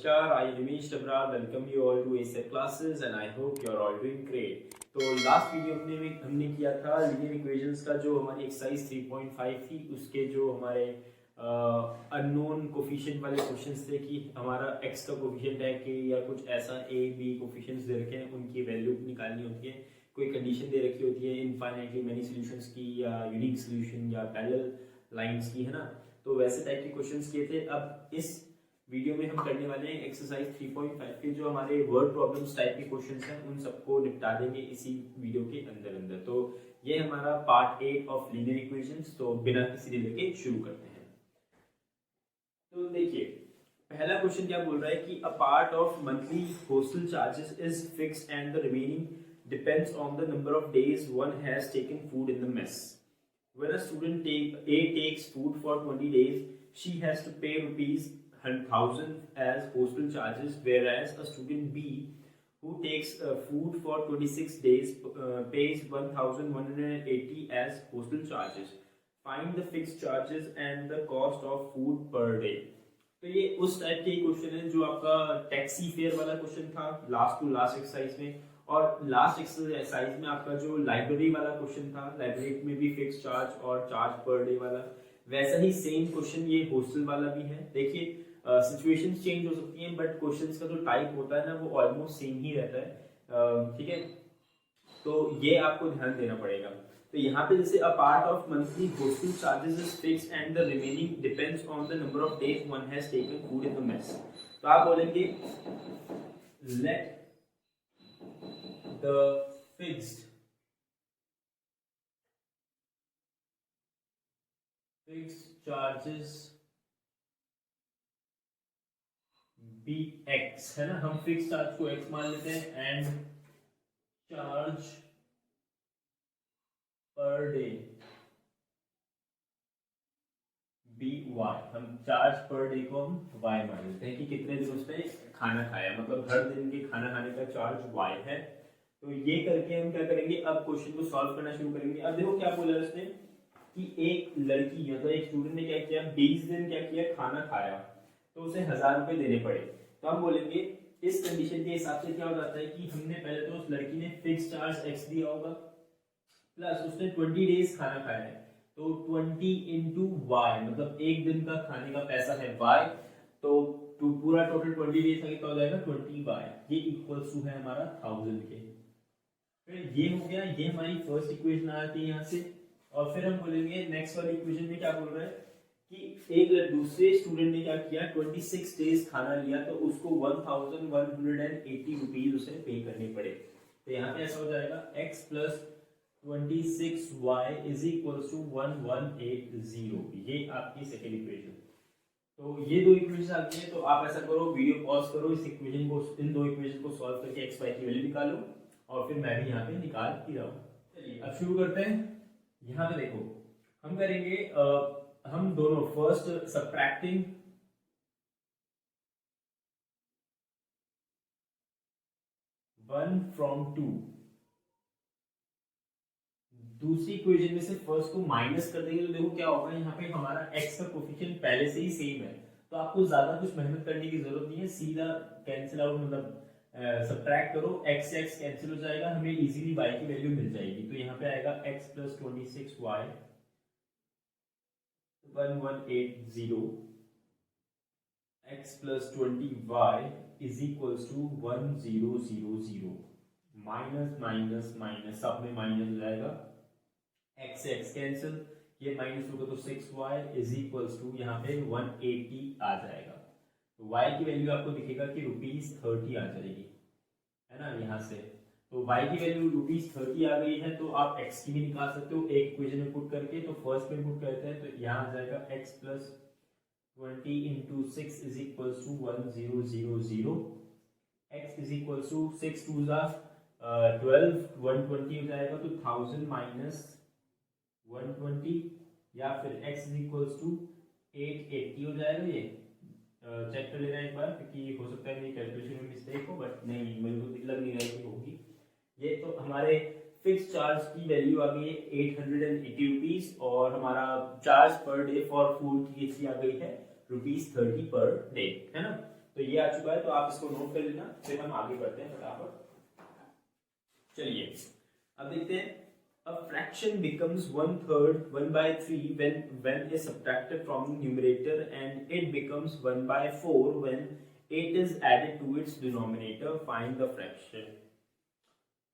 Namaskar, I am Nimesh Tabrar. Welcome you all to ASEP classes and I hope you are all doing great. तो last video में हमने किया था linear equations का जो हमारी एक्सरसाइज 3.5 थी उसके जो हमारे अननोन कोफिशिएंट वाले क्वेश्चंस थे कि हमारा x का कोफिशिएंट है कि या कुछ ऐसा a b कोफिशिएंट्स दे रखे हैं उनकी वैल्यू निकालनी होती है, कोई कंडीशन दे रखी होती है इनफाइनाइटली मेनी सॉल्यूशंस की या यूनिक सॉल्यूशन या पैरेलल लाइंस की, है ना। तो वैसे टाइप के क्वेश्चंस किए थे। अब इस वीडियो में हम करने वाले हैं एक्सरसाइज 3.5 के जो हमारे वर्ड प्रॉब्लम्स टाइप के क्वेश्चंस हैं उन सबको निपटा देंगे इसी वीडियो के अंदर। तो ये हमारा पार्ट 8 ऑफ लीनियर इक्वेशंस। तो बिना किसी डिले के शुरू करते हैं। तो देखिए पहला क्वेश्चन क्या बोल रहा है कि a part of monthly hostel charges is fixed and the remaining depends on the number of days one has taken food in the mess. When a student A takes food for 20 days, she has to pay rupees 1,000 as hostel charges, whereas a student B who takes food for 26 days pays 1,180 as hostel charges. Find the fixed charges and the cost of food per day. तो ये उस type के question है जो आपका taxi fare वाला question था last to last exercise में, और लास्ट एक्सरसाइज में आपका जो लाइब्रेरी वाला क्वेश्चन था, लाइब्रेरी में भी फिक्स चार्ज और चार्ज पर डे वाला, वैसा ही सेम क्वेश्चन ये हॉस्टल वाला भी है। देखिए सिचुएशंस चेंज हो सकती हैं बट क्वेश्चंस का जो टाइप होता है ना वो ऑलमोस्ट सेम ही रहता है, ठीक है। तो ये आपको ध्यान देना पड़ेगा। तो यहाँ पे जैसे a part of monthly hostel charges is fixed and the remaining depends on the number of days one has taken food in the mess. तो आप बोलेंगे late the fixed charges be x, है ना। हम फिक्स चार्ज को x मान लेते हैं and charge per day be y. हम चार्ज पर डे को हम y मान लेते हैं कि कितने दिन उसने खाना खाया, मतलब हर दिन के खाना खाने का चार्ज y है। तो ये करके हम क्या करेंगे, अब क्वेश्चन को सॉल्व करना शुरू करेंगे। अब देखो क्या बोला उसने कि एक लड़की मतलब एक स्टूडेंट ने क्या किया, 20 दिन क्या किया, खाना खाया, तो उसे 1,000 रुपए देने पड़े। तो हम बोलेंगे इस कंडीशन के हिसाब से क्या हो जाता है कि हमने पहले तो उस लड़की ने फिक्स चार्ज x दिया होगा प्लस उसने 20 डेज खाना खाया है, तो 20 इंटू वाई, मतलब एक दिन का खाने का पैसा है y, तो पूरा टोटल 20 डेज का कितना हो जाएगा 20y, ये इक्वल्स टू है हमारा 1000 के। फिर ये हो गया, ये हमारी फर्स्ट इक्वेशन आ जाती है यहाँ से। और फिर हम बोलेंगे नेक्स्ट वाली इक्वेशन में क्या बोल रहा है कि एक दूसरे स्टूडेंट ने क्या किया, 26 डेज खाना लिया, तो उसको 1,180 रुपीज उसे पे करने पड़े। तो यहाँ पे ऐसा हो जाएगा x plus 26y is equal to 1180। ये आपकी सेकेंड इक्वेशन। तो ये दो इक्वेशन आती है। तो आप ऐसा करो, वीडियो पॉज करो, इस इक्वेशन को, इन दो इक्वेशन को सॉल्व करके x y की वैल्यू निकालो और फिर मैं भी यहाँ पे निकाल ही रहा हूँ। चलिए अब शुरू करते हैं। यहाँ पे देखो हम करेंगे हम दोनों फर्स्ट सबट्रैक्टिंग 1 from 2, दूसरी इक्वेशन में से फर्स्ट को माइनस कर देंगे तो देखो क्या होगा, यहाँ पे हमारा x का कोफिशिएंट पहले से ही सेम है, तो आपको ज्यादा कुछ मेहनत करने की जरूरत नहीं है, सीधा कैंसिल आउट, मतलब सबट्रैक्ट करो, x से x कैंसिल हो जाएगा, हमें इजीली y की वैल्यू मिल जाएगी। तो यहाँ पे आएगा x plus 26y 1180, x plus 20y is equals to 1000, minus minus minus सब में माइनस हो जाएगा, x से x कैंसिल, ये माइनस होगा तो 6y इज इक्वल्स टू यहाँ पे 180 आ जाएगा। तो y की वैल्यू आपको दिखेगा कि ₹30 आ जाएगी, है ना, यहाँ से। तो y की वैल्यू ₹30 आ गई है, तो आप x की भी निकाल सकते हो एक इक्वेशन में पुट करके। तो फर्स्ट में पुट करते हैं तो यहाँ आ जाएगा x plus 20 into 6 is equals to 1000, x is equals to 6 2 12, 120 हो जाएगा, तो 1000 माइनस 120, या फिर x इज इक्वल्स टू 880 हो जाएगा। ये चेक कर लेना एक बार, क्योंकि हो सकता है मेरी कैलकुलेशन में मिस्टेक हो, बट नहीं, मुझे को लग नहीं रहा है कि होगी। ये तो हमारे फिक्स चार्ज की वैल्यू आ गई है 880 रुपीज, और हमारा charge per day for food की आ गई है ₹30 पर डे, है ना। तो ये आ चुका है, तो आप इसको नोट कर लेना, फिर हम आगे बढ़ते हैं फटाफट। चलिए अब देखते हैं। A fraction becomes 1/3 1/3 when is subtracted from the numerator, and it becomes 1/4 when 8 is added to its denominator. Find the fraction.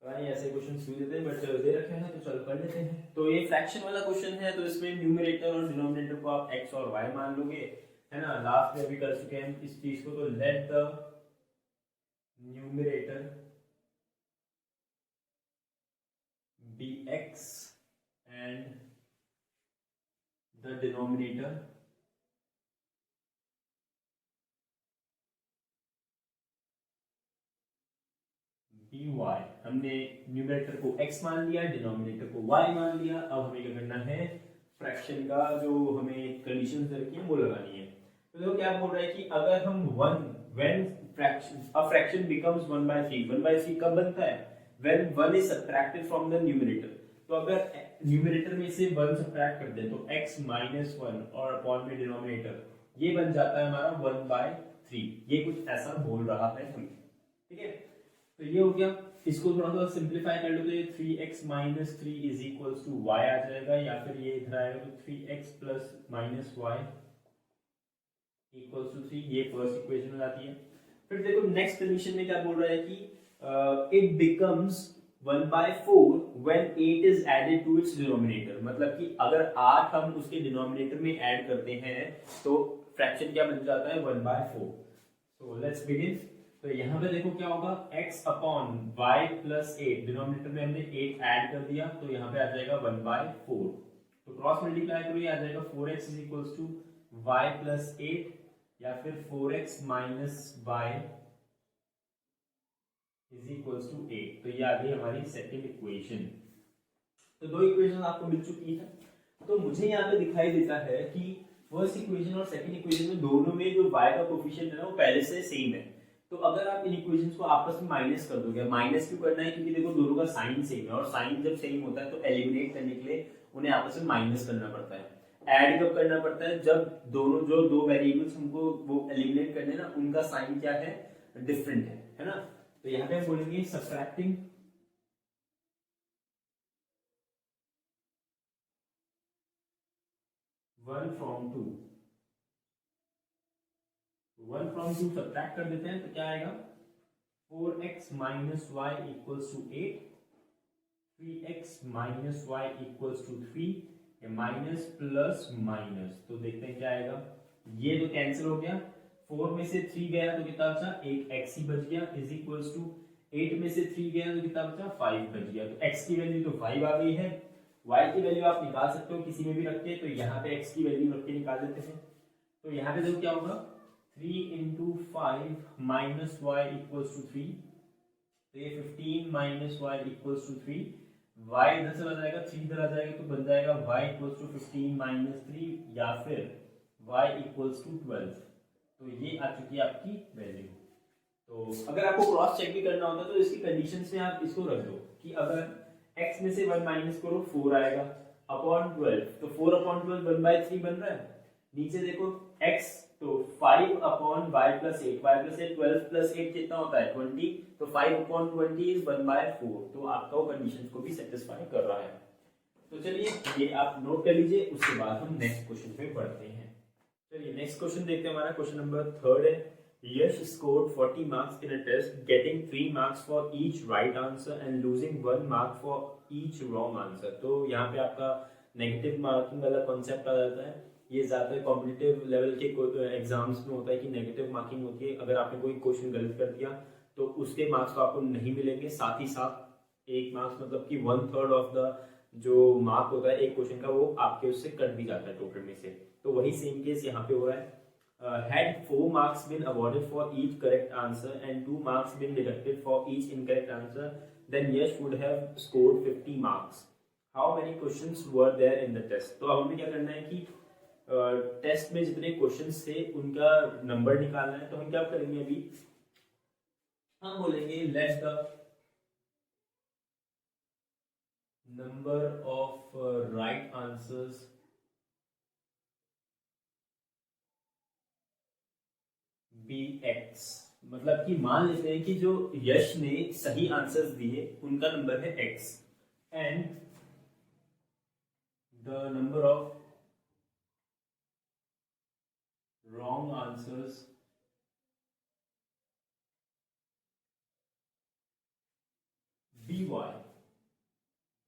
ऐसे क्वेश्चन पूछ देते हैं, बट दे रखे हैं तो चलो कर लेते हैं। तो ये फ्रैक्शन वाला क्वेश्चन है, तो इसमें न्यूमरेटर और डिनोमिनेटर को आप x और y मान लोगे, है ना। लास्ट में अभी कर चुके हैं इस चीज को। तो let the numerator be x and the denominator be y। हमने न्यूमरेटर को x मान लिया, डिनोमिनेटर को y मान लिया। अब हमें क्या करना है, फ्रैक्शन का जो हमें कंडीशन दे रखी है वो लगानी है। तो देखो क्या बोल रहा है कि अगर हम when fraction becomes 1/3 1/3 कब बनता है, when 1 is subtracted from the numerator। तो अगर न्यूमरेटर में से 1 सब्ट्रैक्ट कर दे तो x माइनस 1 और अपॉन में डिनोमिनेटर, ये बन जाता है हमारा 1/3। ये कुछ ऐसा बोल रहा है हमें, ठीक है। तो ये हो गया। इसको थोड़ा सा सिंपलीफाई कर लो तो ये 3x minus 3 is equals to y आ जाएगा, या फिर ये इधर आएगा तो 3x plus minus y equals to 3। ये फर्स्ट इक्वेशन में आती है। फिर देखो नेक्स्ट कंडीशन में क्या बोल रहा है कि it becomes 1/4 when 8 is added to its denominator। मतलब कि अगर 8 हम उसके डिनोमिनेटर में ऐड करते हैं तो फ्रैक्शन क्या बन जाता है, 1/4। So let's begin. तो यहाँ पे देखो क्या होगा, x upon y plus 8, denominator में हमने 8 ऐड कर दिया तो यहाँ पे आ जाएगा 1/4। तो क्रॉस मल्टीप्लाई करो, ये आ जाएगा 4x is equals to y plus 8, या फिर 4x minus y is equals to 8। तो ये आ गई हमारी सेकंड इक्वेशन। तो दो इक्वेशन आपको मिल चुकी है। तो मुझे यहाँ पे दिखाई देता है कि फर्स्ट इक्वेशन और सेकंड इक्वेशन में दोनों में जो y का कोफिशिएंट है ना वो पहले से सेम है। तो अगर आप इन इक्वेशंस को आपस में माइनस कर दोगे, माइनस क्यों करना है, क्योंकि देखो दोनों का साइन सेम है, और साइन जब सेम होता है तो एलिमिनेट करने के लिए उन्हें आपस में माइनस करना पड़ता है। ऐड कब करना पड़ता है, जब दोनों जो दो वेरिएबल्स हमको वो एलिमिनेट करने ना उनका साइन क्या है, डिफरेंट है ना। तो यहाँ पे हम बोलेंगे सब्ट्रैक्टिंग 1 from 2। 1 from 2 सब्ट्रैक्ट कर देते हैं तो क्या आएगा, 4x minus y equals to 8, 3x minus y equals to 3, minus plus minus. तो देखते हैं क्या आएगा, ये तो कैंसिल हो गया। 4 में से 3 गया तो कितना बचा, एक x ही बच गया, इज इक्वल्स टू 8 में से 3 गया तो कितना बचा, 5 बच गया। तो x की वैल्यू तो 5 आ गई है, y की वैल्यू आप निकाल सकते हो किसी में भी रख के। तो यहाँ पे x की वैल्यू रख के निकाल देते हैं। तो यहाँ पे देखो क्या होगा, 3 into 5 minus y equals to 3। तो ये 15 minus y equals to 3। y इधर से आ जाएगा, 3 इधर आ जाएगा तो बन जाएगा y इक्वल्स टू 15 माइनस 3, या फिर y इक्वल्स टू 12। तो ये आ चुकी है आपकी वैल्यू। तो अगर आपको क्रॉस चेक भी करना होता तो इसकी कंडीशंस में आप इसको रख दो कि अगर x में से 1 माइनस करो 4 आएगा अपॉन 12। तो 4 अपॉन 12 1/3 बन रहा है। नीचे देखो x, तो 5 upon y plus 8, y plus 8 12 plus 8 कितना होता है 20। तो 5 अपॉन 20 इज 1/4। तो आपका वो कंडीशन को भी सेटिस्फाई कर रहा है। तो चलिए ये आप नोट कर लीजिए, उसके बाद हम नेक्स्ट क्वेश्चन पे बढ़ते हैं। चलिए नेक्स्ट क्वेश्चन देखते हैं। हमारा क्वेश्चन नंबर 3 है। Yash scored 40 marks in a test, getting 3 marks for each right answer and losing 1 mark for each wrong answer। तो यहाँ पे आपका नेगेटिव मार्किंग वाला कॉन्सेप्ट आ जाता है। ये ज़्यादातर कॉम्पिटिटिव लेवल के एग्जाम्स में होता है कि नेगेटिव मार्किंग होती है। अगर आपने कोई क्वेश्चन गलत कर दिया तो उसके मार्क्स तो आपको नहीं मिलेंगे, साथ ही साथ एक मार्क्स मतलब कि 1/3 ऑफ द जो मार्क होता है एक क्वेश्चन का वो आपके उससे कट भी जाता है टोटल में से। तो वही सेम केस यहाँ पे हो रहा है। Had 4 marks been awarded for each correct answer and 2 marks been deducted for each incorrect answer, then Yash would have scored 50 marks. How many questions were there in the test? तो अब हमें क्या करना है कि टेस्ट में जितने questions थे उनका नंबर निकालना है। तो हम क्या करेंगे अभी, हम बोलेंगे let the number of right answers be x. मतलब कि मान लेते हैं कि जो यश ने सही आंसर्स दिए उनका नंबर है x and the number of wrong answers be y.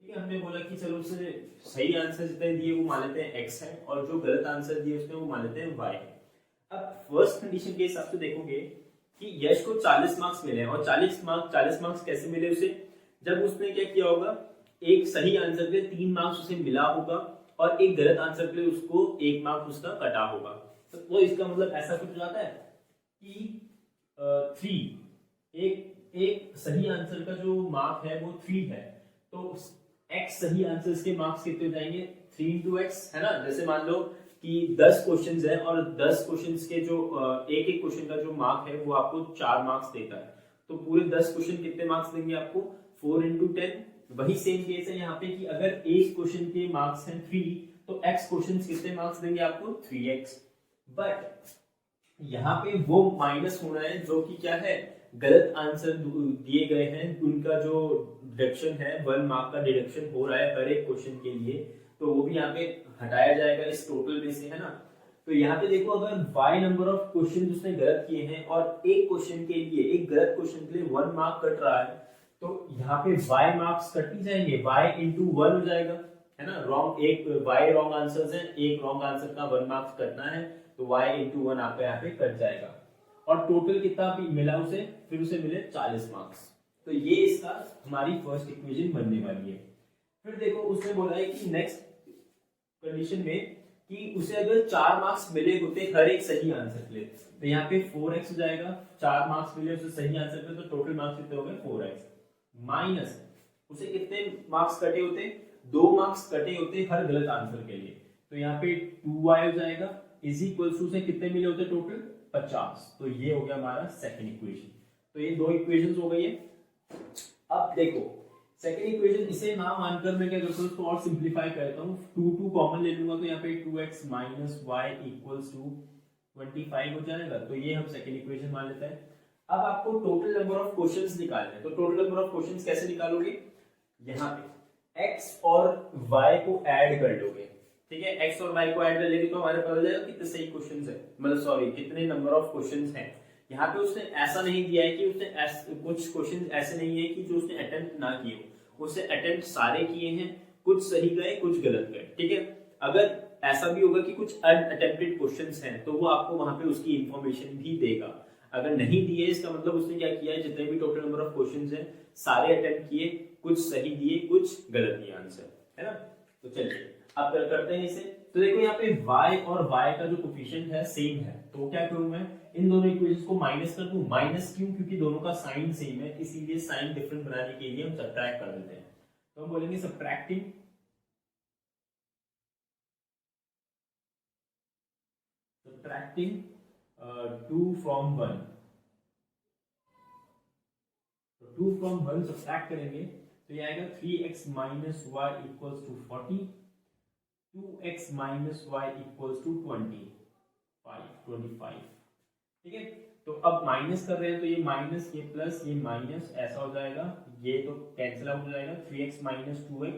ठीक है, हमने बोला कि चलो उसने सही आंसर जितने दिए वो मान लेते हैं एक्स है और जो गलत आंसर दिए उसने वो मान लेते हैं वाई है। अब फर्स्ट कंडीशन के हिसाब से देखोगे कि यश को 40 मार्क्स मिले हैं और 40 मार्क्स कैसे मिले उसे, जब उसने क्या किया होगा, एक सही आंसर के 3 मार्क्स उसे मिला होगा और एक गलत आंसर के लिए उसको 1 मार्क्स उसका कटा होगा। तो इसका मतलब ऐसा कुछ हो जाता है कि 3 एक सही आंसर का जो मार्क है वो 3 है, तो x सही आंसर्स के मार्क्स कितने हो जाएंगे, 3 into x है ना। जैसे मान लो कि 10 क्वेश्चंस है और 10 क्वेश्चंस के जो एक एक क्वेश्चन का जो मार्क है वो आपको 4 मार्क्स देता है, तो पूरे 10 क्वेश्चन कितने मार्क्स देंगे आपको, 4 into 10। वही सेम केस है यहाँ पे कि अगर एक क्वेश्चन के मार्क्स हैं 3 तो x क्वेश्चन कितने मार्क्स देंगे आपको, 3x। बट यहाँ पे वो माइनस होना है जो कि क्या है, गलत आंसर दिए गए हैं उनका जो डिडक्शन है, 1 मार्क का डिडक्शन हो रहा है हर एक क्वेश्चन के लिए, तो वो भी यहाँ पे हटाया जाएगा इस टोटल में से, है ना। तो यहाँ पे देखो अगर y नंबर ऑफ क्वेश्चन उसने गलत किए हैं और एक क्वेश्चन के लिए, एक गलत क्वेश्चन के लिए 1 मार्क कट रहा है, तो यहाँ पे y मार्क्स कट ही जाएंगे, y into 1 हो जाएगा, है ना। रॉन्ग एक y रॉन्ग आंसर्स है, एक रॉन्ग आंसर का 1 मार्क्स कटना है, तो y into 1 आपका यहाँ पे कट जाएगा और टोटल कितना मिला उसे, फिर उसे मिले 40 मार्क्स। तो ये इसका हमारी फर्स्ट इक्वेशन बनने वाली है। फिर देखो उसने बोला है कि नेक्स्ट कंडीशन में कि उसे अगर 4 मार्क्स मिले होते हर एक सही आंसर के लिए, तो यहाँ पे 4x हो जाएगा, 4 मार्क्स मिले उसे सही आंसर पे, तो टोटल मार्क्स कितने हो गए 4x माइनस उसे कितने मार्क्स कटे होते, 2 मार्क्स कटे होते हर गलत आंसर के लिए, तो यहाँ पे 2y हो जाएगा इज इक्वल टू से कितने मिले होते टोटल 50। तो ये हो गया हमारा सेकंड इक्वेशन। तो ये दो इक्वेशंस हो गई है। अब देखो सेकंड इक्वेशन, इसे ना मानकर मैं क्या करता हूँ, इसको और सिंपलीफाई करता हूँ, 2 कॉमन ले लूंगा, तो यहाँ पे 2x minus y equals to 25 हो जाएगा। तो ये हम सेकंड इक्वेशन मान लेते हैं। अब आपको टोटल नंबर ऑफ क्वेश्चंस निकालने हैं, तो टोटल नंबर ऑफ क्वेश्चंस कैसे निकालोगे, यहाँ पे x और y को ऐड कर लोगे, ठीक है। x और y को ऐड कर लेंगे तो हमारे पता चलेगा कितने सही क्वेश्चंस है, मतलब सॉरी कितने नंबर ऑफ क्वेश्चंस हैं। यहाँ पे उसने ऐसा नहीं दिया है कि उसने कुछ क्वेश्चन ऐसे नहीं है कि जो उसने अटेम्प्ट ना किए हो, उसने अटेम्प्ट सारे किए हैं, कुछ सही गए कुछ गलत गए, ठीक है। अगर ऐसा भी होगा कि कुछ अनअटेम्प्टेड क्वेश्चंस हैं तो वो आपको वहां पे उसकी इंफॉर्मेशन भी देगा। अगर नहीं दिए इसका मतलब उसने क्या किया है, जितने भी टोटल नंबर ऑफ क्वेश्चंस हैं सारे अटेम्प्ट किए, कुछ सही दिए कुछ गलत दिए आंसर, है ना। तो चलिए अब करते हैं इसे। तो देखो यहाँ पे y और y का जो कोफिशिएंट है सेम है, तो क्या करूं मैं, इन दोनों इक्वेशंस को माइनस कर दूं। माइनस क्यों, क्योंकि दोनों का साइन सेम है, इसीलिए साइन डिफरेंट बनाने के लिए हम सब्ट्रैक्ट कर देते हैं। तो हम बोलेंगे सब्ट्रैक्टिंग 2 from 1। तो 2 from 1 सब्ट्रैक्ट करेंगे तो ये आएगा 3x minus y equals to 40, 2x minus y equals to 25, ठीक है। तो अब माइनस कर रहे हैं तो ये माइनस, ये प्लस, ये माइनस, ऐसा हो जाएगा, ये तो कैंसिल आउट हो जाएगा, 3x माइनस 2x,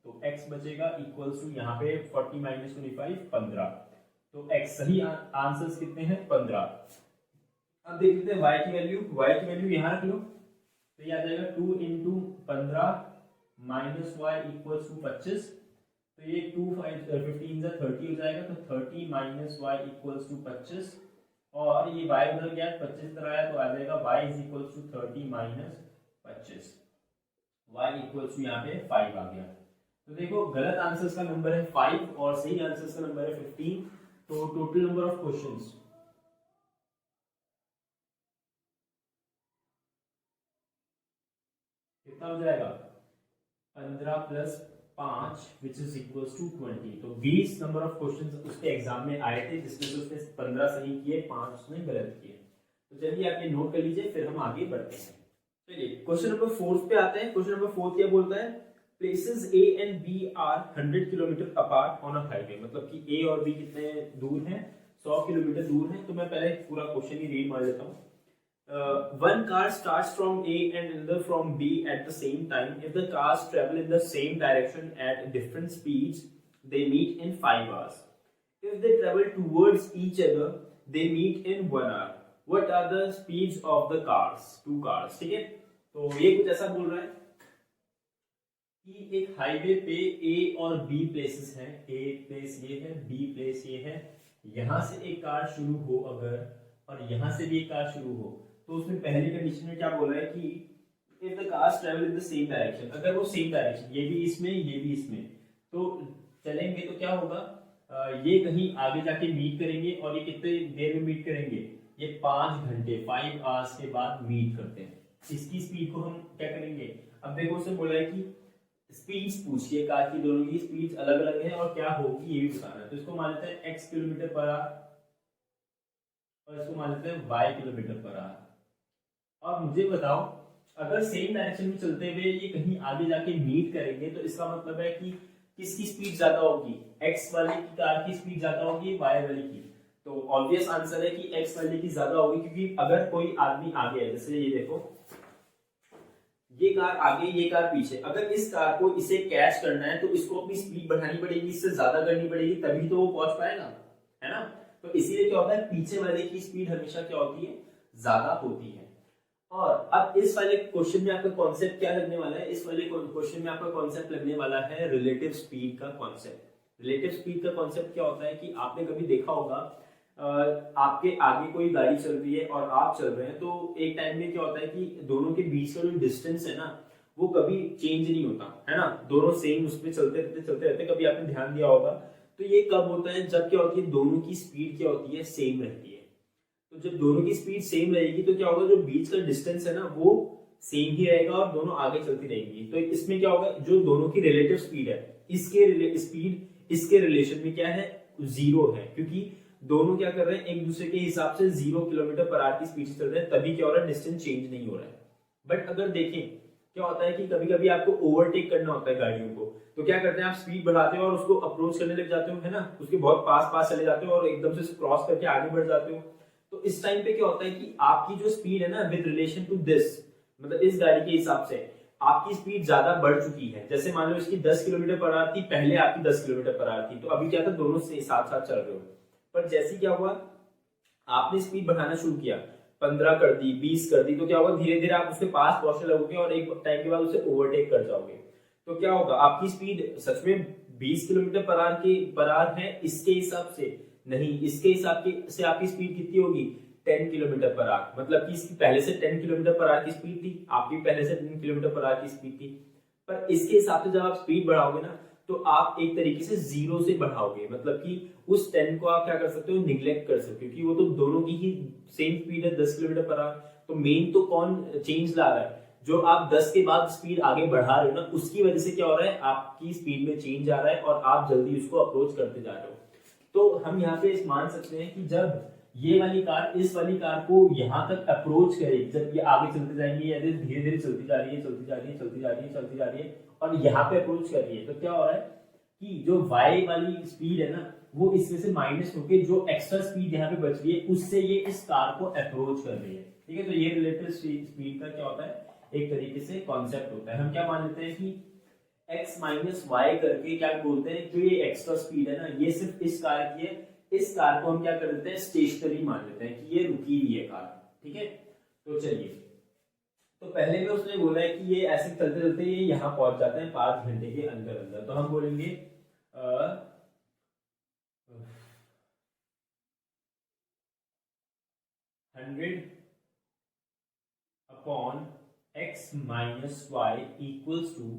तो x बचेगा इक्वल्स टू यहाँ पे 40 माइनस 25 15। तो x सही आंसर्स कितने हैं 15। अब देख लेते हैं y की वैल्यू यहाँ रख लो, तो ये आ जाएगा 2 into 15 minus y equals to 25, तो ये 2 15 से 30 हो जाएगा, तो 30 माइनस वाई इक्वल्स टू 25, और ये y उधर गया 25 इधर आया तो आ जाएगा y is equals to 30 minus 25, y equals to यहाँ पे 5 आ गया। तो देखो गलत आंसर्स का नंबर है 5 और सही आंसर्स का नंबर है 15, तो टोटल नंबर ऑफ क्वेश्चंस कितना हो जाएगा, 15 plus 5 which is equals to 20। तो 20 नंबर ऑफ क्वेश्चंस उसके एग्जाम में आए थे, जिसमें से उसने 15 सही किए, 5 उसने गलत किए। तो चलिए आप ये नोट कर लीजिए, फिर हम आगे बढ़ते हैं। चलिए क्वेश्चन नंबर 4 पे आते हैं। क्वेश्चन नंबर 4 क्या बोलता है, places A and B are 100 kilometre apart on a highway, मतलब कि A और B कितने दूर हैं, 100 किलोमीटर दूर है। तो मैं पहले पूरा क्वेश्चन ही रीड मार लेता हूँ। One car starts from A and another from B at the same time. If the cars travel in the same direction at different speeds, they meet in 5 hours. If they travel towards each other, they meet in 1 hour. What are the speeds of the cars? Two cars. ठीक है, तो ये कुछ ऐसा बोल रहा है कि एक हाईवे पे A और B प्लेसेस हैं। A प्लेस ये है, B प्लेस ये है। यहां से एक कार शुरू हो अगर, और यहां से भी एक कार शुरू हो, तो उसमें पहली कंडीशन में क्या बोल रहा है कि if the cars travel in the same direction, अगर वो सेम डायरेक्शन, ये भी इसमें ये भी इसमें, तो चलेंगे तो क्या होगा, ये कहीं आगे जाके मीट करेंगे। और ये कितने देर में मीट करेंगे, ये 5 घंटे 5 आवर्स के बाद मीट करते हैं। इसकी स्पीड को हम क्या करेंगे, अब देखो उसने बोला है कि स्पीड्स पूछिए कार की, दोनों की स्पीड अलग अलग है और क्या होगी ये भी बताना है। तो इसको मान लेते हैं x किलोमीटर पर आवर और इसको मान लेते हैं y किलोमीटर पर आवर। अब मुझे बताओ, अगर सेम डायरेक्शन में चलते हुए ये कहीं आगे जाके मीट करेंगे, तो इसका मतलब है कि किसकी स्पीड ज्यादा होगी, x वाले की कार की स्पीड ज्यादा होगी y वाले की। तो ऑब्वियस आंसर है कि x वाले की ज्यादा होगी, क्योंकि अगर कोई आदमी आगे है, जैसे ये देखो ये कार आगे ये कार पीछे, अगर इस कार को इसे कैच करना है तो इसको अपनी स्पीड बढ़ानी पड़ेगी, इससे ज्यादा करनी पड़ेगी, तभी तो वो पहुंच पाएगा, है ना। तो इसीलिए क्या होता है, पीछे वाले की स्पीड हमेशा क्या होती है, ज्यादा होती है। और अब इस वाले क्वेश्चन में आपका कॉन्सेप्ट क्या लगने वाला है, इस वाले क्वेश्चन में आपका कॉन्सेप्ट लगने वाला है रिलेटिव स्पीड का कॉन्सेप्ट। रिलेटिव स्पीड का कॉन्सेप्ट क्या होता है कि आपने कभी देखा होगा, आपके आगे कोई गाड़ी चल रही है और आप चल रहे हैं, तो एक टाइम में क्या होता है कि दोनों के बीच का जो डिस्टेंस है ना, वो कभी चेंज नहीं होता, है ना। दोनों सेम उस पर चलते रहते। कभी आपने ध्यान दिया होगा, तो ये कब होता है, जब क्या होती है, दोनों की स्पीड क्या होती है, सेम रहती है। तो जब दोनों की स्पीड सेम रहेगी तो क्या होगा, जो बीच का डिस्टेंस है ना वो सेम ही रहेगा और दोनों आगे चलती रहेंगी। तो इसमें क्या होगा, जो दोनों की रिलेटिव स्पीड है, इसके स्पीड इसके रिलेशन में क्या है, 0 है, क्योंकि दोनों क्या कर रहे हैं, एक दूसरे के हिसाब से 0 किलोमीटर पर आवर की स्पीड से चल रहे हैं, तभी क्या हो रहा है, डिस्टेंस चेंज नहीं हो रहा है। बट अगर देखें क्या होता है कि कभी कभी आपको ओवरटेक करना होता है गाड़ियों को, तो क्या करते हैं, आप स्पीड बढ़ाते हो और उसको अप्रोच करने लग जाते हो, है ना, उसके बहुत पास चले जाते हो और एकदम से क्रॉस करके आगे बढ़ जाते हो। तो इस टाइम पे क्या होता है कि आपकी जो स्पीड है ना, विद रिलेशन टू दिस, मतलब इस गाड़ी के हिसाब से आपकी स्पीड ज्यादा बढ़ चुकी है। जैसे मान लो इसकी 10 किलोमीटर पर आवर थी, पहले आपकी 10 किलोमीटर पर आवर थी, तो अभी क्या था, दोनों से साथ साथ चल रहे हो। पर जैसे क्या हुआ, आपने स्पीड बढ़ाना शुरू किया, 15 कर दी, 20 कर दी, तो क्या होगा, धीरे धीरे आप उसके पास पहुंचने लगोगे और एक टाइम के बाद उसे ओवरटेक कर जाओगे। तो क्या होगा, आपकी स्पीड सच में 20 किलोमीटर पर आवर है इसके हिसाब से नहीं, इसके हिसाब से आपकी स्पीड कितनी होगी, 10 किलोमीटर पर आवर। मतलब कि इसकी पहले से 10 किलोमीटर पर आवर की स्पीड थी, आपकी पहले से 10 किलोमीटर पर आवर की स्पीड थी। पर इसके हिसाब से जब आप स्पीड बढ़ाओगे ना, तो आप एक तरीके से 0 से बढ़ाओगे, मतलब कि उस 10 को आप क्या कर सकते हो, निग्लेक्ट कर सकते हो, क्योंकि वो तो दोनों की ही सेम स्पीड है, 10 किलोमीटर पर आवर। तो मेन तो कौन चेंज ला रहा है, जो आप 10 के बाद स्पीड आगे बढ़ा रहे हो ना, उसकी वजह से क्या हो रहा है, आपकी स्पीड में चेंज आ रहा है और आप जल्दी उसको अप्रोच करते जा रहे हो। तो हम यहाँ पे मान सकते हैं कि जब ये वाली कार इस वाली कार को यहाँ तक अप्रोच करेगी, जब ये आगे चलते जाएंगे या धीरे धीरे चलती जा रही है, चलती जा रही है, चलती जा रही है, चलती जा रही है, और यहाँ पे अप्रोच कर रही है, तो क्या हो रहा है कि जो y वाली स्पीड है ना, वो इसमें से माइनस होके जो एक्स्ट्रा स्पीड यहाँ पे बच रही है, उससे ये इस कार को अप्रोच कर रही है। ठीक है, तो ये रिलेटिव स्पीड का क्या होता है, एक तरीके से कॉन्सेप्ट होता है। हम क्या मान लेते हैं कि x माइनस वाई करके क्या बोलते हैं, जो ये एक्स्ट्रा स्पीड है ना, ये सिर्फ इस कार की है। इस कार को हम क्या कर देते हैं, स्टेशनरी मान लेते हैं कि ये रुकी हुई है कार। ठीक है, तो चलिए, तो पहले में उसने बोला है कि ये ऐसे चलते चलते ये यहाँ पहुंच जाते हैं 5 घंटे के अंदर अंदर। तो हम बोलेंगे 100 upon x minus y equals to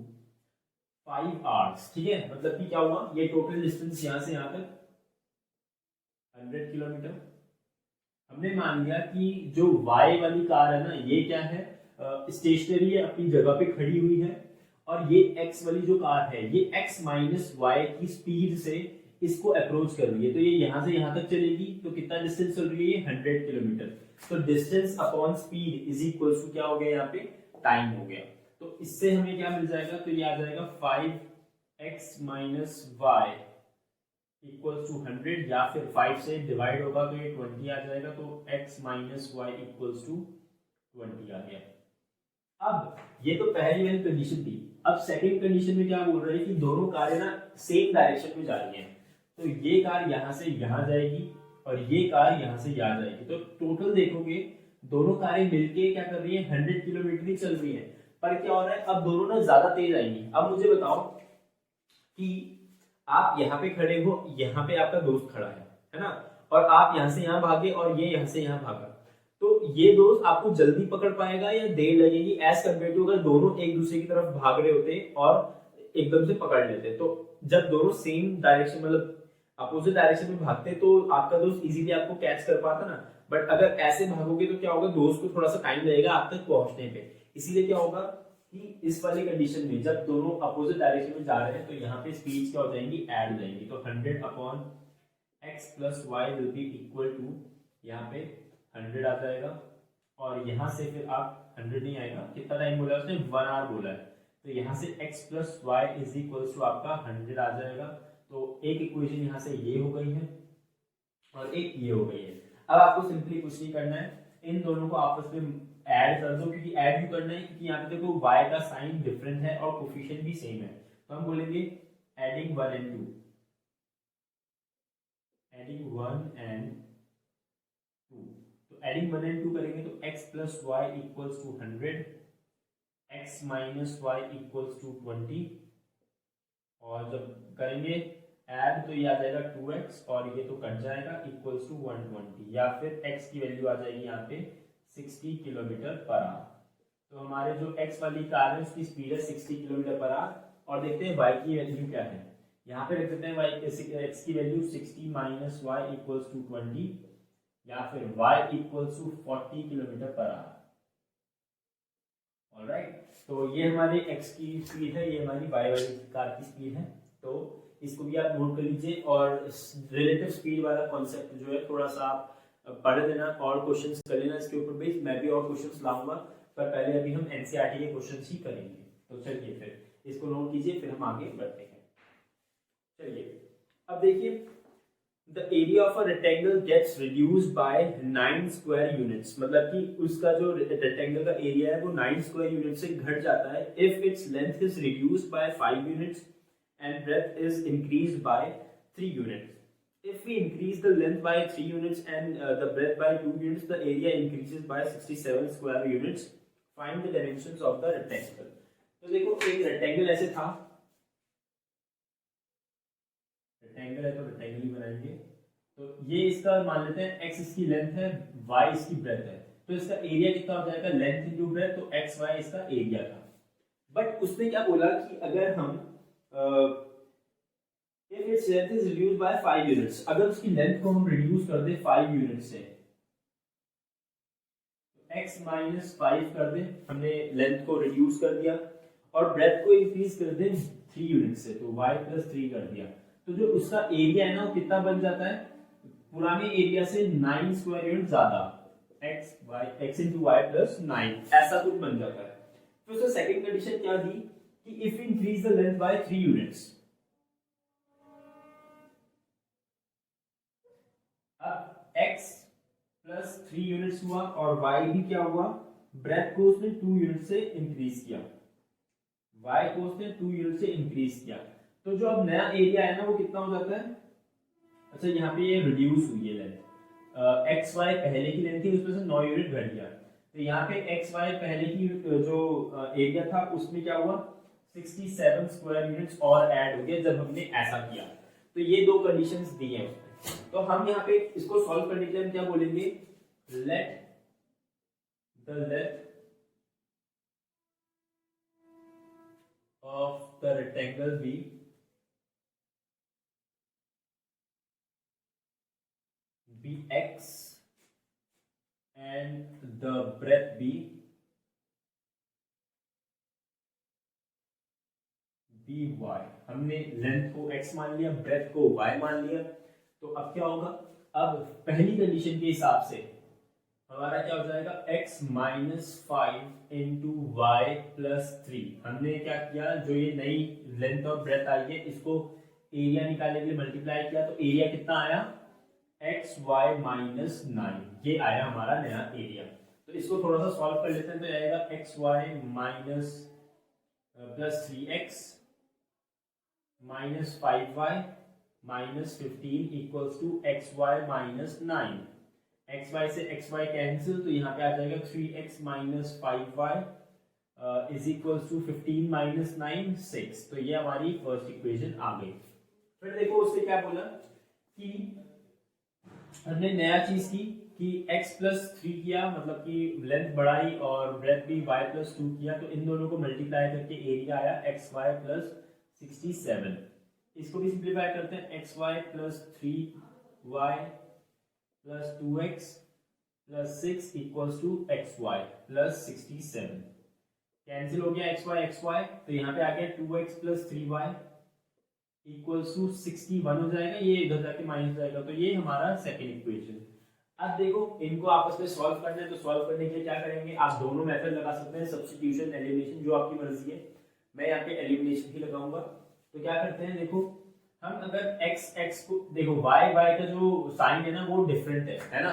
5 hours. ठीक है, मतलब कि क्या हुआ, ये टोटल डिस्टेंस यहाँ से यहाँ तक 100 किलोमीटर। हमने मान लिया कि जो y वाली कार है ना, ये क्या है, स्टेशनरी है, अपनी जगह पे खड़ी हुई है, और ये x वाली जो कार है, ये x माइनस वाई की स्पीड से इसको अप्रोच कर रही है। तो ये यहाँ से यहाँ तक चलेगी, तो कितना डिस्टेंस चल रही है, 100 किलोमीटर। तो distance upon speed is equal to क्या हो गया, यहाँ पे टाइम हो गया। तो इससे हमें क्या मिल जाएगा, तो ये आ जाएगा 5x minus y equals to 100 या फिर 5 से डिवाइड होगा तो ये 20 आ जाएगा, तो x minus y equals to 20 आ गया। अब ये तो पहली वाली कंडीशन थी। अब सेकंड कंडीशन में क्या बोल रहे हैं कि दोनों कारें ना सेम डायरेक्शन में जा रही हैं, तो ये कार यहाँ से यहाँ जाएगी और ये कार यहाँ से यहाँ जाएगी, तो टोटल देखोगे दोनों कारें मिलके क्या कर रही है 100 किलोमीटर ही चल रही है। पर क्या हो रहा है, अब दोनों ना ज्यादा तेज आएंगी। अब मुझे बताओ कि आप यहाँ पे खड़े हो, यहाँ पे आपका दोस्त खड़ा है ना, और आप यहाँ से यहाँ भागे और ये यहाँ से यहाँ भागा, तो ये दोस्त आपको जल्दी पकड़ पाएगा या देर लगेगी एज कम्पेयर टू अगर दोनों एक दूसरे की तरफ भाग रहे होते और एकदम से पकड़ लेते। तो जब दोनों सेम डायरेक्शन मतलब अपोजिट डायरेक्शन में भागते तो आपका दोस्त इजीली आपको कैच कर पाता ना, बट अगर ऐसे भागोगे तो क्या होगा, दोस्त को थोड़ा सा टाइम लगेगा आप तक पहुंचने पे। इसीलिए क्या होगा कि इस वाली कंडीशन में जब दोनों अपोजिट डायरेक्शन में जा रहे हैं तो यहाँ पे स्पीड क्या हो जाएंगी, ऐड हो जाएंगी। तो 100 upon x plus y will be equal to यहाँ पे 100 आ जाएगा, और यहाँ से फिर आप 100 नहीं आएगा, कितना टाइम बोला उसने 1 आवर बोला है, तो यहाँ से x plus y is equal to आपका 100 आ जाएगा। तो एक इक्वेशन यहाँ से ये हो गई है और एक ये हो गई है। अब आपको सिंपली कुछ नहीं करना है, इन दोनों को आपस में ऐड कर दो, क्योंकि ऐड भी करना है क्योंकि यहाँ पे देखो y का साइन डिफरेंट है और कोफिशिएंट भी सेम है, तो हम बोलेंगे एडिंग 1 and 2, एडिंग 1 and 2, तो एडिंग 1 and 2 करेंगे तो x plus y equals to 100, x minus y equals to 20, और जब करेंगे ऐड तो ये आ जाएगा 2x और ये तो कट जाएगा इक्वल्स टू 120, या फिर x की वैल्यू आ जाएगी यहाँ पे 60 किलोमीटर पर आवर। तो हमारे जो x वाली कार है उसकी स्पीड है 60 किलोमीटर पर आवर, और देखते हैं y की वैल्यू क्या है। यहाँ पे रख देते हैं x की value 60 minus y equals to 20, या फिर y equals to 40 kilometre per hour. Alright, तो ये हमारे x की स्पीड है, ये हमारी y वाली कार की स्पीड है, तो इसको भी आप नोट कर लीजिए। और रिलेटिव स्पीड वाला कॉन्सेप्ट जो है थोड़ा सा आप पढ़ लेना और क्वेश्चंस कर लेना इसके ऊपर बेस्ड। मैं भी और क्वेश्चंस लाऊंगा, पर पहले अभी हम एनसीईआरटी के क्वेश्चंस ही करेंगे। तो चलिए फिर इसको नोट कीजिए, फिर हम आगे बढ़ते हैं। चलिए अब देखिए, The area of a rectangle gets reduced by 9 square units, मतलब कि उसका जो रेक्टेंगल का एरिया है वो 9 स्क्वायर यूनिट से घट जाता है if its length is reduced by 5 units and breadth is increased by 3 units. If we increase the length by 3 units and the breadth by 2 units, the area increases by 67 square units. Find the dimensions of the rectangle. तो देखो एक rectangle ऐसे था, rectangle है तो rectangle ही बनाएंगे। तो ये इसका मान लेते हैं x इसकी लेंथ है, y इसकी ब्रेथ है, तो इसका एरिया कितना हो जाएगा, लेंथ इनटू ब्रेथ, तो x y इसका एरिया था। बट उसने क्या बोला कि अगर हम if its length is reduced by 5 units, अगर उसकी लेंथ को हम रिड्यूस कर दे 5 यूनिट से, तो x माइनस 5 कर दे, हमने लेंथ को रिड्यूस कर दिया, और ब्रेथ को इंक्रीज कर दे 3 यूनिट से, तो y प्लस 3 कर दिया, तो जो उसका एरिया है ना वो कितना बन जाता है, पुराने एरिया से 9 स्क्वायर यूनिट ज्यादा, x इंटू वाई प्लस 9 ऐसा कुछ बन जाता है। तो उसका सेकंड कंडीशन क्या दी कि if increase the length bye 3 units, अब x प्लस 3 यूनिट्स हुआ और y भी क्या हुआ, ब्रेथ को उसने 2 यूनिट से इंक्रीज किया, y को उसने 2 यूनिट से इंक्रीज किया, तो जो अब नया एरिया है ना वो कितना हो जाता है। अच्छा यहाँ पे ये रिड्यूस हुई है लेंथ, एक्स वाई पहले की लेंथ थी उसमें से 9 यूनिट घट गया, तो यहाँ पे एक्स वाई पहले की जो एरिया था उसमें क्या हुआ 67 स्क्वायर यूनिट्स और ऐड हो गया जब हमने ऐसा किया। तो ये दो कंडीशंस दी हैं उसमें, तो हम यहाँ पे इसको सॉल्व करने के लिए हम क्या बोलेंगे, let the length of the rectangle be x and the breadth be y। हमने लेंथ को x मान लिया, ब्रेथ को y मान लिया, तो अब क्या होगा, अब पहली कंडीशन के हिसाब से हमारा क्या हो जाएगा, x minus 5 into y plus 3। हमने क्या किया, जो ये नई लेंथ और ब्रेथ आई है इसको एरिया निकालने के लिए मल्टीप्लाई किया, तो एरिया कितना आया xy माइनस 9, ये आया हमारा नया एरिया। तो इसको थोड़ा सा सॉल्व कर लेते हैं, तो आएगा xy minus plus 3x minus 5y minus 15 equals to xy minus 9। xy से xy कैंसिल, तो यहाँ पे आ जाएगा 3x minus 5y is equals to 15 minus 9 6। तो ये हमारी फर्स्ट इक्वेशन आ गई। फिर देखो उससे क्या बोला कि हमने नया चीज की कि x प्लस 3 किया, मतलब कि लेंथ बढ़ाई और ब्रेथ भी y प्लस 2 किया, तो इन दोनों को मल्टीप्लाई करके एरिया आया xy प्लस 67। इसको भी सिंप्लीफाई करते हैं, xy plus 3y plus 2x plus 6 equals to xy plus 67। Cancel हो गया xy, तो यहाँ पे आ गया 2x plus 3y equals to 61 हो जाएगा, ये इधर जाके माइनस जाएगा, तो ये हमारा सेकेंड इक्वेशन। अब देखो इनको आपस में सॉल्व करना है, तो सॉल्व करने के लिए क्या करेंगे, आप दोनों मेथड लगा सकते हैं, सब्स्टिट्यूशन, एलिमिनेशन, जो आपकी मर्जी है। मैं यहाँ पे एलिमिनेशन ही लगाऊंगा। तो क्या करते हैं, देखो हम अगर x को देखो y का जो साइन है ना वो डिफरेंट है ना,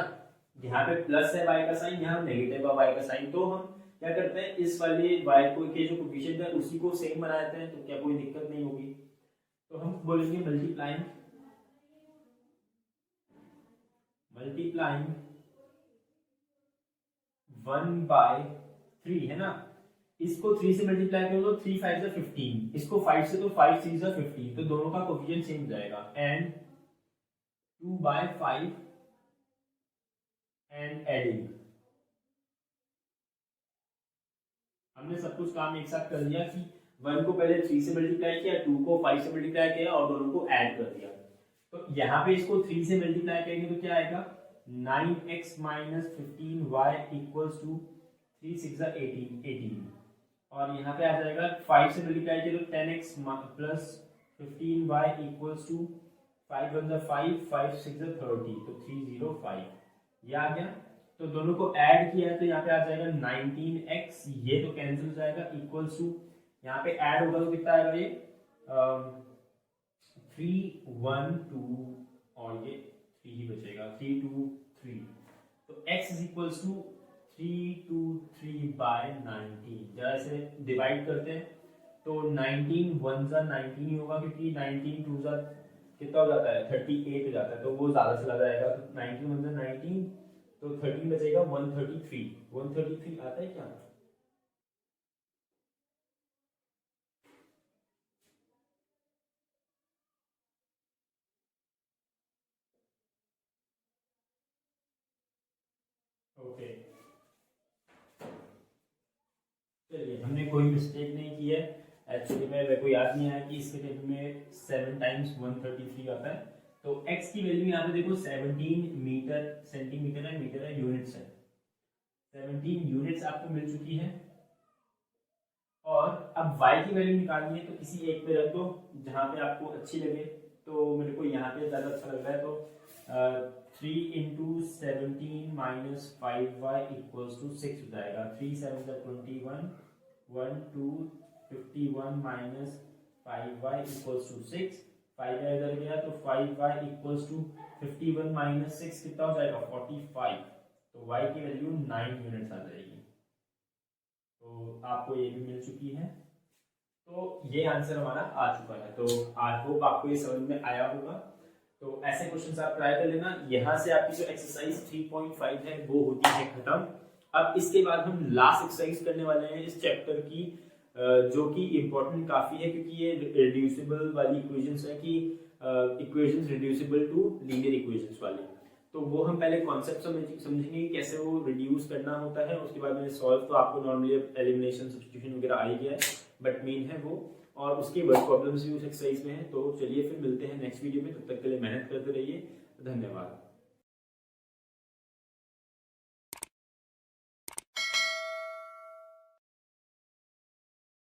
यहाँ पे प्लस है y का साइन, यहाँ नेगेटिव है y का साइन, तो हम क्या करते हैं इस वाले y को के जो कोएफिशिएंट है उसी को सेम बना देते हैं, तो क्या कोई दिक्कत नहीं होगी। तो हम बोलेंगे मल्टीप्लाइंग 1/3 है ना, इसको 3 से मल्टीप्लाई करो तो 3 5 15, इसको 5 से तो 5 3 15, तो दोनों का कोएफिशिएंट सेम जाएगा। एंड 2/5 एंड एडिंग, हमने सब कुछ काम एक साथ कर दिया कि 1 को पहले 3 से मल्टीप्लाई किया, 2 को 5 से मल्टीप्लाई किया और दोनों को ऐड कर दिया। तो यहाँ पे इसको 3 से मल्टीप्लाई करेंगे तो क्या आएगा 9x minus 15y equals to 3 6 18, और यहाँ पे आ जाएगा 5 से मल्टीप्लाई किया तो 10x plus 15y equals to 5 1 5 5 6 30, तो 305 ये आ गया। तो दोनों को ऐड किया है तो यहाँ पे आ जाएगा 19x, ये तो कैंसिल हो जाएगा, इक्वल्स टू यहाँ पे ऐड होगा तो कितना आएगा ये 3 1 2 और ये 3 ही बचेगा, 3 2 3, तो x इज इक्वल्स टू 323/19। जरा इसे डिवाइड करते हैं तो 19 1 जा 19 ही होगा, क्योंकि 19 2 जा कितना हो जाता है 38 हो जाता है, तो वो ज्यादा से ज्यादा आएगा, तो 19 1 जा 19, तो 13 बचेगा 133 आता है क्या? ओके, चलिए हमने कोई मिस्टेक नहीं की है। एक्चुअली में मेरे को याद नहीं आया कि इसके टेबल में 7 टाइम्स 133 आता है। तो x की वैल्यू यहाँ पे देखो 17 मीटर, सेंटीमीटर है, मीटर है, यूनिट्स है, 17 यूनिट्स आपको मिल चुकी है। और अब y की वैल्यू निकालनी है, तो किसी एक पे रख दो जहाँ पे आपको अच्छी लगे। तो मेरे को यहाँ पे ज़्यादा अच्छा लग रहा है, तो 3 into 17 minus 5y equals to 6 हो जाएगा। 3 7 21, 1 2 51 minus 5y equals to 6, 5y इधर गया तो 5y इक्वल्स टू 51 माइनस 6 कितना हो जाएगा 45, तो y की वैल्यू 9 यूनिट्स आ जाएगी। तो आपको ये भी मिल चुकी है, तो ये आंसर हमारा आ चुका है। तो आई होप आपको ये समझ में आया होगा। तो ऐसे क्वेश्चंस आप ट्राई कर लेना। यहाँ से आपकी जो एक्सरसाइज 3.5 है वो होती है खत्म। अब इसके बाद हम लास्ट एक्सरसाइज करने वाले हैं इस चैप्टर की, जो कि इम्पोर्टेंट काफी है, क्योंकि ये रिड्यूसिबल वाली इक्वेशंस है कि equations reducible to linear equations वाली। तो वो हम पहले कॉन्सेप्ट समझेंगे कि कैसे वो रिड्यूस करना होता है। उसके बाद में सॉल्व तो आपको नॉर्मली एलिमिनेशन सब्स्टिट्यूशन वगैरह आ ही गया है, बट मेन है वो, और उसके वर्ड प्रॉब्लम्स भी उस एक्सरसाइज में है। तो चलिए फिर मिलते हैं नेक्स्ट वीडियो में, तब तक के लिए मेहनत करते रहिए। धन्यवाद।